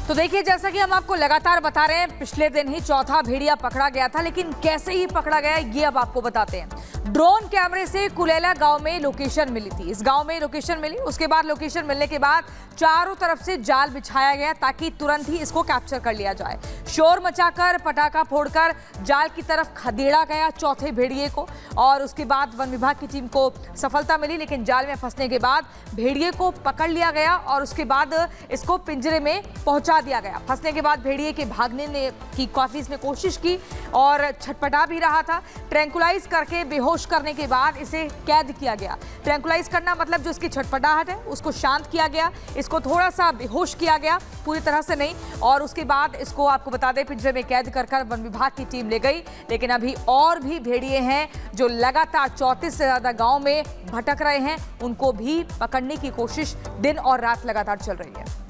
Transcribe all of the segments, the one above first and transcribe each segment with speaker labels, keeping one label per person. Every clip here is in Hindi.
Speaker 1: तो देखिए, जैसा कि हम आपको लगातार बता रहे हैं, पिछले दिन ही चौथा भेड़िया पकड़ा गया था, लेकिन कैसे ही पकड़ा गया ये अब आपको बताते हैं। ड्रोन कैमरे से कुलेला गांव में लोकेशन मिली थी। इस गांव में लोकेशन मिली, उसके बाद लोकेशन मिलने के बाद चारों तरफ से जाल बिछाया गया ताकि तुरंत ही इसको कैप्चर कर लिया जाए। शोर मचाकर, पटाखा फोड़कर जाल की तरफ खदेड़ा गया चौथे भेड़िए को, और उसके बाद वन विभाग की टीम को सफलता मिली। लेकिन जाल में फंसने के बाद भेड़िए को पकड़ लिया गया और उसके बाद इसको पिंजरे में पहुंचा दिया गया। फंसने के बाद भेड़िए के भागने की काफी इसने कोशिश की और छटपटा भी रहा था। ट्रैंकुलाइज करके बेहोश करने के बाद इसे कैद किया गया। ट्रैंकुलाइज करना मतलब जो इसकी छटपटाहट है उसको शांत किया गया, इसको थोड़ा सा बेहोश किया गया, पूरी तरह से नहीं, और उसके बाद इसको आपको बता दें पिंजरे में कैद कर वन विभाग की टीम ले गई। लेकिन अभी और भी भेड़िए हैं जो लगातार 34 से ज्यादा गांव में भटक रहे हैं, उनको भी पकड़ने की कोशिश दिन और रात लगातार चल रही है।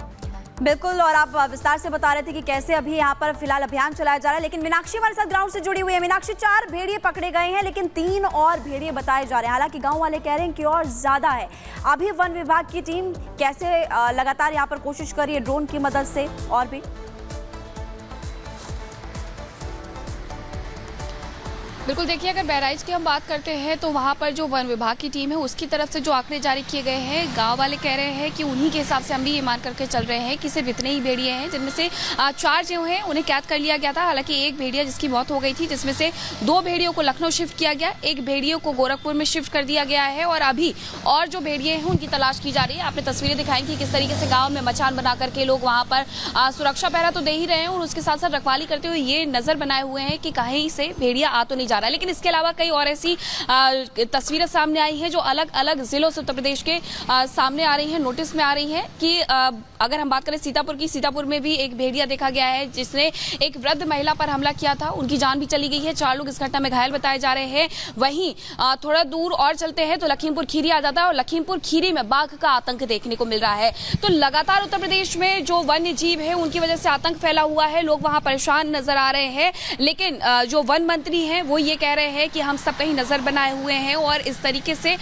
Speaker 2: बिल्कुल, और आप विस्तार से बता रहे थे कि कैसे अभी यहाँ पर फिलहाल अभियान चलाया जा रहा है। लेकिन मीनाक्षी हमारे साथ ग्राउंड से जुड़ी हुई है। मीनाक्षी, 4 भेड़िए पकड़े गए हैं, लेकिन 3 और भेड़िए बताए जा रहे हैं। हालांकि गांव वाले कह रहे हैं कि और ज्यादा है। अभी वन विभाग की टीम कैसे लगातार यहाँ पर कोशिश कर रही है ड्रोन की मदद से, और भी
Speaker 3: बिल्कुल देखिए, अगर बहराइच की हम बात करते हैं तो वहाँ पर जो वन विभाग की टीम है उसकी तरफ से जो आंकड़े जारी किए गए हैं, गांव वाले कह रहे हैं कि उन्हीं के हिसाब से हम भी ये मान करके चल रहे हैं कि सिर्फ इतने ही भेड़िए हैं, जिनमें से 4 जो हैं उन्हें कैद कर लिया गया था। हालांकि एक भेड़िया जिसकी मौत हो गई थी, जिसमें से 2 भेड़ियों को लखनऊ शिफ्ट किया गया, एक भेड़ियों को गोरखपुर में शिफ्ट कर दिया गया है, और अभी और जो भेड़िए हैं उनकी तलाश की जा रही है। आपने तस्वीरें दिखाई कि किस तरीके से गाँव में मचान बना करके लोग वहाँ पर सुरक्षा पहरा तो दे ही रहे हैं और उसके साथ साथ रखवाली करते हुए ये नजर बनाए हुए हैं कि कहीं से भेड़िया आ तो नहीं जा रहा। लेकिन इसके अलावा कई और ऐसी तस्वीरें सामने आई हैं जो अलग अलग जिलों से उत्तर प्रदेश के सामने आ रही हैं, नोटिस में आ रही हैं कि अगर हम बात करें सीतापुर की, सीतापुर में भी एक भेड़िया देखा गया है जिसने एक वृद्ध महिला पर हमला किया था, उनकी जान भी चली गई है। 4 लोग इस घटना में घायल बताए जा रहे हैं। वहीं थोड़ा दूर और चलते हैं तो लखीमपुर खीरी आ जाता है, और लखीमपुर खीरी में बाघ का आतंक देखने को मिल रहा है। तो लगातार उत्तर प्रदेश में जो वन्य जीव है उनकी वजह से आतंक फैला हुआ है, लोग वहां परेशान नजर आ रहे हैं। लेकिन जो वन मंत्री हैं वो ये कह रहे हैं कि हम सब कहीं नजर बनाए हुए हैं और इस तरीके से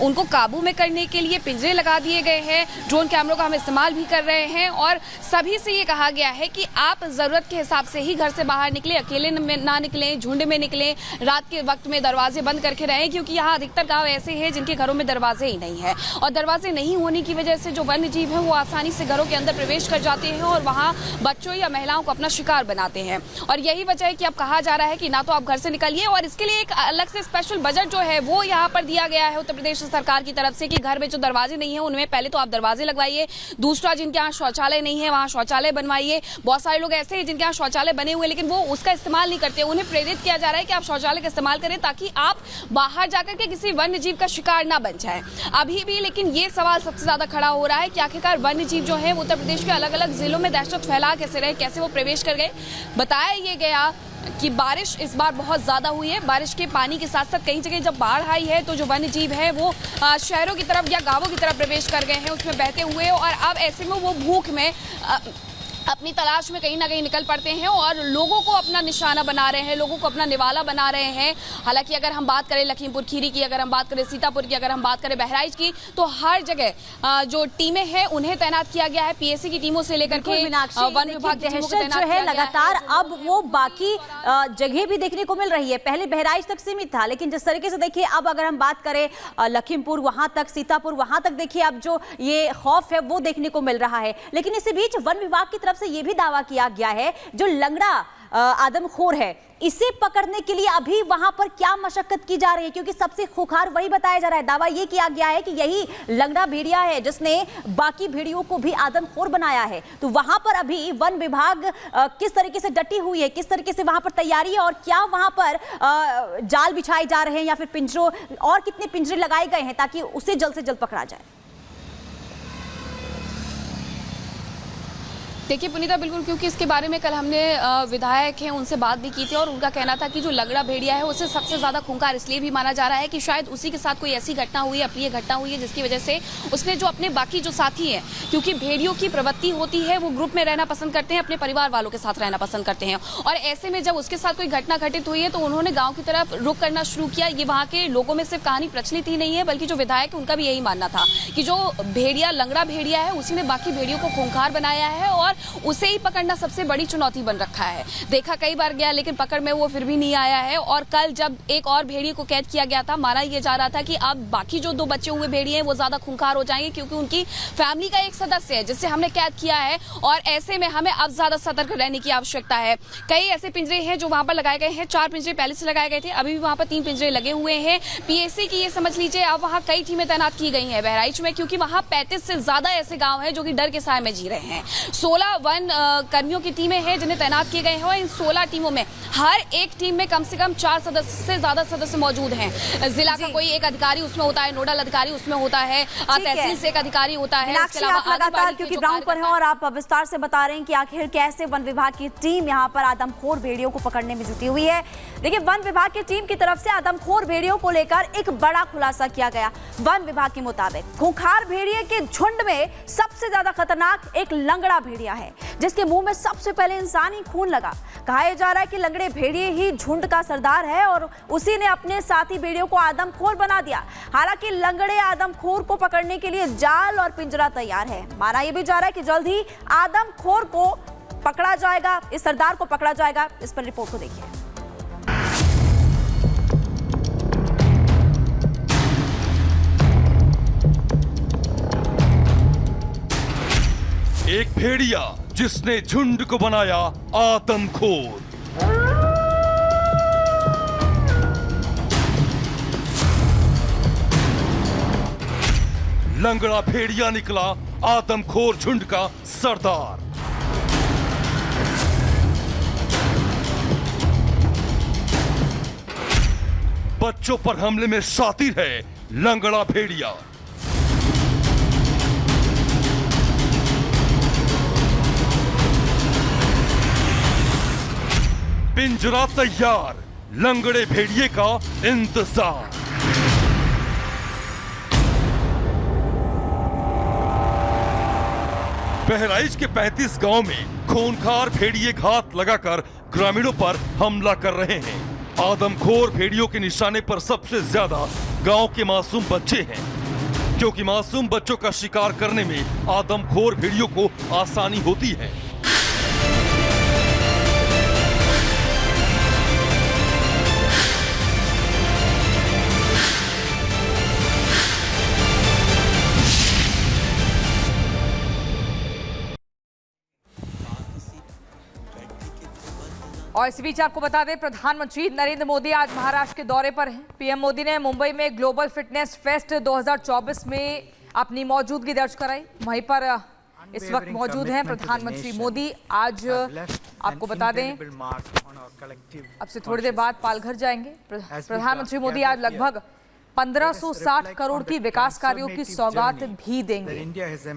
Speaker 3: उनको काबू में करने के लिए पिंजरे लगा दिए गए हैं, ड्रोन कैमरों का हम इस्तेमाल भी कर रहे हैं, और सभी से ये कहा गया है कि आप जरूरत के हिसाब से ही घर से बाहर निकले, अकेले ना निकलें, झुंड में निकलें, रात के वक्त में दरवाजे बंद करके रहें, क्योंकि यहाँ अधिकतर गांव ऐसे हैं जिनके घरों में दरवाजे ही नहीं है, और दरवाजे नहीं होने की वजह से जो वन्य जीव है वो आसानी से घरों के अंदर प्रवेश कर जाते हैं और वहाँ बच्चों या महिलाओं को अपना शिकार बनाते हैं। और यही वजह है कि अब कहा जा रहा है कि ना तो आप घर से निकलिए, और इसके लिए एक अलग से स्पेशल बजट जो है वो यहाँ पर दिया गया है उत्तर प्रदेश सरकार की तरफ से कि घर में जो दरवाजे नहीं है उनमें पहले तो आप दरवाजे लगवाइए, दूसरा जिनके यहाँ शौचालय नहीं है वहाँ शौचालय बनवाइए। बहुत सारे लोग ऐसे हैं जिनके यहाँ शौचालय बने हुए लेकिन वो उसका इस्तेमाल नहीं करते, उन्हें प्रेरित किया जा रहा है कि आप शौचालय का इस्तेमाल करें ताकि आप बाहर जाकर के किसी वन्य जीव का शिकार ना बन जाए अभी भी। लेकिन ये सवाल सबसे ज्यादा खड़ा हो रहा है कि आखिरकार वन्य जीव जो है उत्तर प्रदेश के अलग अलग जिलों में दहशत फैला कैसे रहे, कैसे वो प्रवेश कर गए। बताया ये गया कि बारिश इस बार बहुत ज्यादा हुई है, बारिश के पानी के साथ साथ कई जगह जब बाढ़ आई है तो जो वन्य जीव है वो शहरों की तरफ या गांवों की तरफ प्रवेश कर गए हैं उसमें बहते हुए, और अब ऐसे में वो भूख में अपनी तलाश में कहीं ना कहीं निकल पड़ते हैं और लोगों को अपना निशाना बना रहे हैं, लोगों को अपना निवाला बना रहे हैं। हालांकि अगर हम बात करें लखीमपुर खीरी की, अगर हम बात करें सीतापुर की, अगर हम बात करें बहराइच की, तो हर जगह जो टीमें हैं उन्हें तैनात किया गया है, पीएससी की टीमों से लेकर के वन विभाग की टीमों को तैनात किया
Speaker 2: लगातार अब वो बाकी जगह भी देखने को मिल रही है। पहले बहराइच तक सीमित था, लेकिन जिस तरीके से देखिए अब अगर हम बात करें लखीमपुर वहां तक, सीतापुर वहां तक, देखिए अब जो ये खौफ है वो देखने को मिल रहा है। लेकिन इसी बीच वन विभाग की तरफ से ये भी दावा किया गया है जो लंगड़ा आदमखोर है इसे पकड़ने के लिए अभी वहां पर क्या मशक्कत की जा रही है, क्योंकि सबसे खुखार वही बताया जा रहा है। दावा यह किया गया है कि यही लंगड़ा भेड़िया है जिसने बाकी भेड़ियों को भी आदमखोर बनाया है। तो वहां पर अभी वन विभाग किस तरीके से डटी हुई है, किस तरीके से वहां पर तैयारी है, और क्या वहां पर जाल बिछाए जा रहे हैं या फिर पिंजरों और कितने पिंजरे लगाए गए हैं ताकि उसे जल्द से जल्द पकड़ा जाए।
Speaker 3: देखिए पुनीता, बिल्कुल, क्योंकि इसके बारे में कल हमने विधायक हैं उनसे बात भी की थी और उनका कहना था कि जो लंगड़ा भेड़िया है उसे सबसे ज्यादा खूंखार इसलिए भी माना जा रहा है कि शायद उसी के साथ कोई ऐसी घटना हुई है, अप्रिय घटना हुई है, जिसकी वजह से उसने जो अपने बाकी जो साथी हैं, क्योंकि भेड़ियों की प्रवृत्ति होती है वो ग्रुप में रहना पसंद करते हैं, अपने परिवार वालों के साथ रहना पसंद करते हैं, और ऐसे में जब उसके साथ कोई घटना घटित हुई है तो उन्होंने गाँव की तरफ रुख करना शुरू किया। ये वहाँ के लोगों में सिर्फ कहानी प्रचलित ही नहीं है बल्कि जो विधायक उनका भी यही मानना था कि जो भेड़िया लंगड़ा भेड़िया है उसी ने बाकी भेड़ियों को खूंखार बनाया है और उसे ही पकड़ना सबसे बड़ी चुनौती बन रखा है। देखा कई बार गया लेकिन पकड़ में वो फिर भी नहीं आया है। और कल जब एक और भेड़िए को कैद किया गया था, माना यह जा रहा था कि अब बाकी जो 2 बचे हुए भेड़िए हैं वो ज्यादा खूंखार हो जाएंगे, क्योंकि उनकी फैमिली का एक सदस्य है जिससे हमने कैद किया है। और ऐसे में हमें अब ज्यादा सतर्क रहने की आवश्यकता है। कई ऐसे पिंजरे हैं जो वहां पर लगाए गए हैं। 4 पिंजरे पहले से लगाए गए थे, अभी भी वहां पर 3 पिंजरे लगे हुए हैं। पीएससी की ये समझ लीजिए अब वहां कई टीमें तैनात की गई हैं बहराइच में, क्योंकि वहां 35 से ज्यादा ऐसे गांव हैं जो कि डर के साए में जी रहे हैं। 16 वन कर्मियों की टीमें हैं जिन्हें तैनात किए गए हैं। और इन 16 टीमों में हर एक टीम में कम से कम 4 सदस्य से ज्यादा सदस्य मौजूद हैं। जिला का कोई एक अधिकारी उसमें होता है, नोडल अधिकारी उसमें होता है, तहसील से एक अधिकारी होता है।
Speaker 2: मीनाक्षी, आप लगातार क्योंकि ग्राउंड पर हैं और आप विस्तार से बता रहे हैं कि आखिर कैसे वन विभाग की टीम यहाँ पर आदमखोर भेड़ियों को पकड़ने में जुटी हुई है। देखिए, वन विभाग की टीम की तरफ से आदमखोर भेड़ियों को लेकर एक बड़ा खुलासा किया गया। वन विभाग के मुताबिक खूंखार भेड़िए के झुंड में सबसे ज्यादा खतरनाक एक लंगड़ा भेड़िया है, जिसके मुंह में सबसे पहले इंसानी खून लगा। कहा जा रहा है कि लंगड़े भेड़िए ही झुंड का सरदार है और उसी ने अपने साथी भेड़ियों को आदमखोर बना दिया। हालांकि लंगड़े आदमखोर को पकड़ने के लिए जाल और पिंजरा तैयार है। माना यह भी जा रहा है कि जल्द ही आदमखोर को पकड़ा जाएगा, इस सरदार को पकड़ा जाएगा। इस पर रिपोर्ट को देखिए।
Speaker 4: एक भेड़िया जिसने झुंड को बनाया आदमखोर। लंगड़ा भेड़िया निकला आदमखोर झुंड का सरदार। बच्चों पर हमले में शातिर है लंगड़ा भेड़िया। पिंजरा तैयार, लंगड़े भेड़िए का इंतजार। बहराइच के 35 गांव में खूंखार भेड़िए घात लगाकर ग्रामीणों पर हमला कर रहे हैं। आदमखोर भेड़ियों के निशाने पर सबसे ज्यादा गांव के मासूम बच्चे हैं, क्योंकि मासूम बच्चों का शिकार करने में आदमखोर भेड़ियों को आसानी होती है।
Speaker 1: और इस बीच आपको बता दें, प्रधानमंत्री नरेंद्र मोदी आज महाराष्ट्र के दौरे पर हैं। पीएम मोदी ने मुंबई में ग्लोबल फिटनेस फेस्ट 2024 में अपनी मौजूदगी दर्ज कराई। वहीं पर इस वक्त मौजूद हैं प्रधानमंत्री मोदी। आज आपको बता दें, अब से थोड़ी देर बाद पालघर जाएंगे। प्रधानमंत्री मोदी आज लगभग 1560 करोड़ की विकास कार्यों की सौगात भी देंगे।